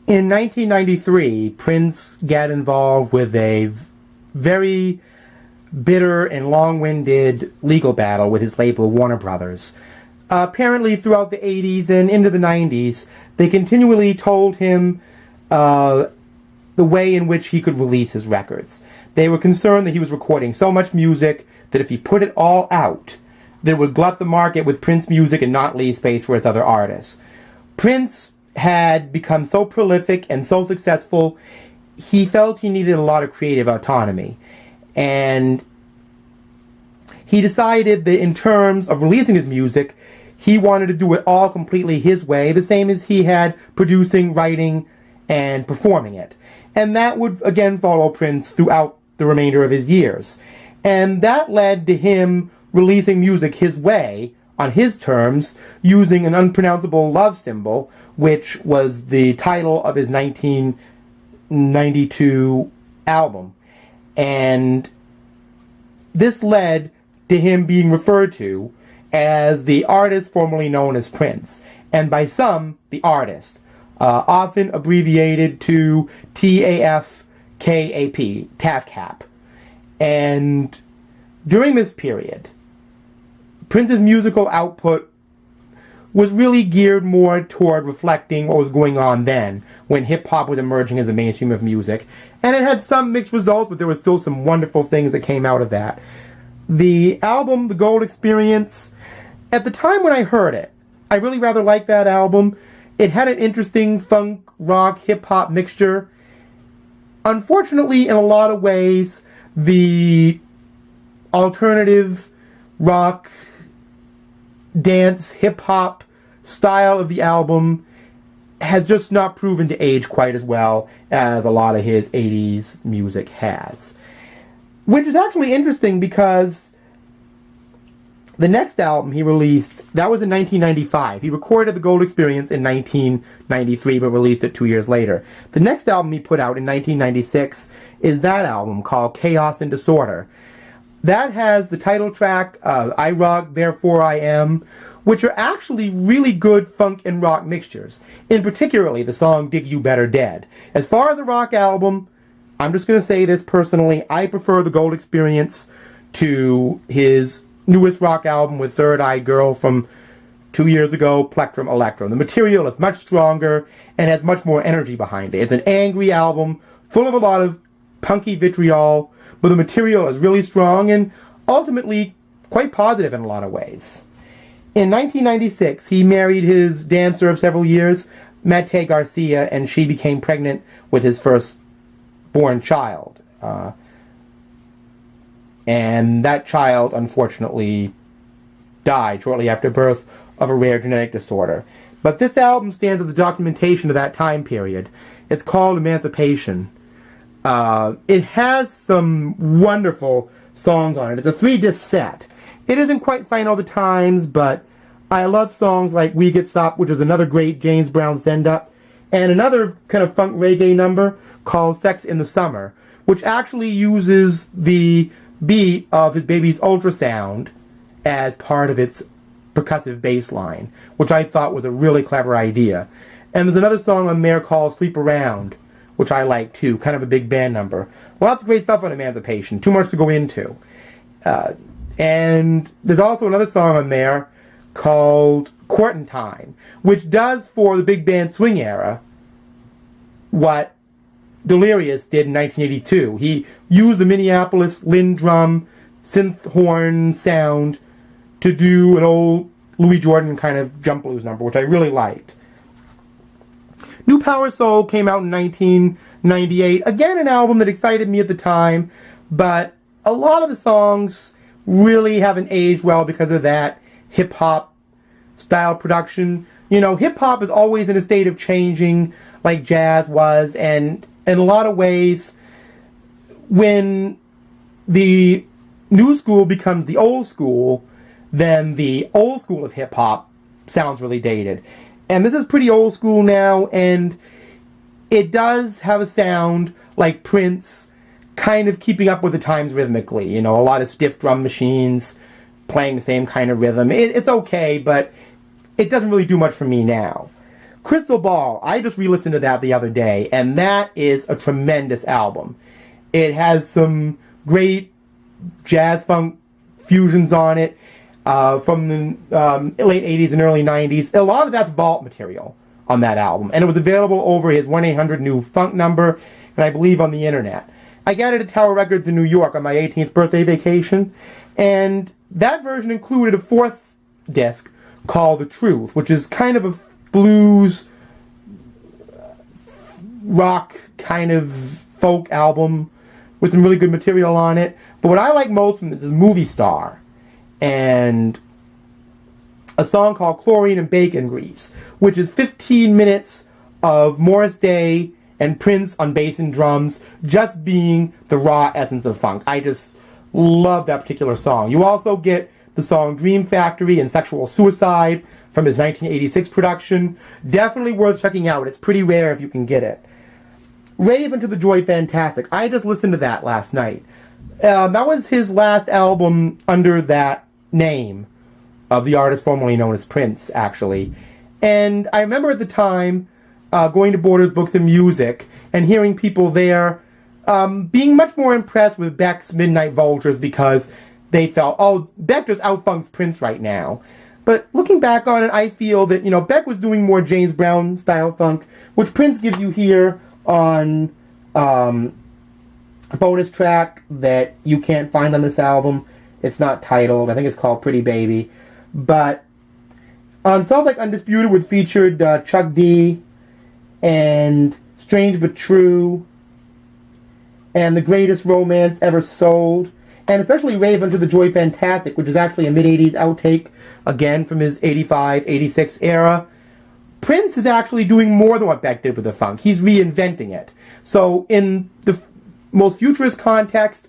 In 1993, Prince got involved with a very bitter and long-winded legal battle with his label Warner Brothers. Apparently, throughout the 80s and into the 90s, they continually told him the way in which he could release his records. They were concerned that he was recording so much music that if he put it all out, that it would glut the market with Prince music and not leave space for his other artists. Prince had become so prolific and so successful, he felt he needed a lot of creative autonomy. And he decided that in terms of releasing his music, he wanted to do it all completely his way, the same as he had producing, writing, and performing it. And that would again follow Prince throughout the remainder of his years. And that led to him releasing music his way, on his terms, using an unpronounceable love symbol, which was the title of his 1992 album. And this led to him being referred to as the artist formerly known as Prince, and by some, the artist, often abbreviated to TAFKAP, TAFKAP. And during this period, Prince's musical output was really geared more toward reflecting what was going on then, when hip-hop was emerging as a mainstream of music. And it had some mixed results, but there were still some wonderful things that came out of that. The album, The Gold Experience, at the time when I heard it, I really rather liked that album. It had an interesting funk, rock, hip-hop mixture. Unfortunately, in a lot of ways, the alternative rock, dance, hip-hop style of the album has just not proven to age quite as well as a lot of his 80s music has. Which is actually interesting because the next album he released, that was in 1995. He recorded The Gold Experience in 1993, but released it 2 years later. The next album he put out in 1996 is that album called Chaos and Disorder. That has the title track, I Rock, Therefore I Am, which are actually really good funk and rock mixtures. In particularly the song Dig You Better Dead. As far as a rock album, I'm just going to say this personally, I prefer The Gold Experience to his newest rock album with Third Eye Girl from 2 years ago, Plectrum Electrum. The material is much stronger and has much more energy behind it. It's an angry album, full of a lot of punky vitriol, but the material is really strong and ultimately quite positive in a lot of ways. In 1996, he married his dancer of several years, Mate Garcia, and she became pregnant with his first-born child. And that child, unfortunately, died shortly after birth of a rare genetic disorder. But this album stands as a documentation of that time period. It's called Emancipation. It has some wonderful songs on it. It's a 3-disc set. It isn't quite Sign All the Times, but I love songs like We Get Up, which is another great James Brown send-up, and another kind of funk reggae number called Sex in the Summer, which actually uses the beat of his baby's ultrasound as part of its percussive bass line, which I thought was a really clever idea. And there's another song on there called Sleep Around, which I like too, kind of a big band number. Lots of great stuff on Emancipation, too much to go into. And there's also another song on there called Courtin' Time, which does for the big band swing era what Delirious did in 1982. He used the Minneapolis Lindrum synth horn sound to do an old Louis Jordan kind of jump blues number, which I really liked. New Power Soul came out in 1998. Again, an album that excited me at the time, but a lot of the songs really haven't aged well because of that hip-hop style production. You know, hip-hop is always in a state of changing like jazz was, and in a lot of ways, when the new school becomes the old school, then the old school of hip-hop sounds really dated. And this is pretty old school now, and it does have a sound like Prince, kind of keeping up with the times rhythmically. You know, a lot of stiff drum machines playing the same kind of rhythm. It's okay, but it doesn't really do much for me now. Crystal Ball, I just re-listened to that the other day, and that is a tremendous album. It has some great jazz funk fusions on it from the late 80s and early 90s. A lot of that's vault material on that album, and it was available over his 1-800-NEW-FUNK number, and I believe on the internet. I got it at Tower Records in New York on my 18th birthday vacation, and that version included a fourth disc called The Truth, which is kind of a blues, rock, kind of folk album with some really good material on it. But what I like most from this is Movie Star, and a song called Chlorine and Bacon Grease, which is 15 minutes of Morris Day and Prince on bass and drums, just being the raw essence of funk. I just love that particular song. You also get the song Dream Factory and Sexual Suicide from his 1986 production. Definitely worth checking out. It's pretty rare if you can get it. Rave Into the Joy Fantastic. I just listened to that last night. That was his last album under that name of the artist formerly known as Prince, actually. And I remember at the time going to Borders Books and Music and hearing people there being much more impressed with Beck's Midnight Vultures because they felt, oh, Beck just outfunks Prince right now. But looking back on it, I feel that, Beck was doing more James Brown style funk, which Prince gives you here on a bonus track that you can't find on this album. It's not titled. I think it's called Pretty Baby. But on songs like Undisputed, which featured Chuck D and Strange But True and The Greatest Romance Ever Sold, and especially Rave Unto the Joy Fantastic, which is actually a mid-80s outtake, again from his 85, 86 era, Prince is actually doing more than what Beck did with the funk. He's reinventing it. So in the most futurist context,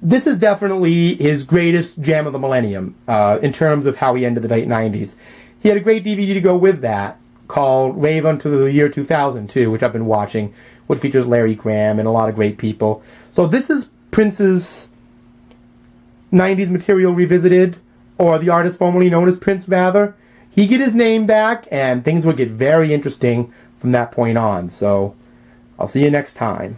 this is definitely his greatest jam of the millennium in terms of how he ended the late 90s. He had a great DVD to go with that called Rave Unto the Year 2000 too, which I've been watching, which features Larry Graham and a lot of great people. So this is Prince's 90s material revisited, or the artist formerly known as Prince, rather. He get his name back, and things will get very interesting from that point on. So I'll see you next time.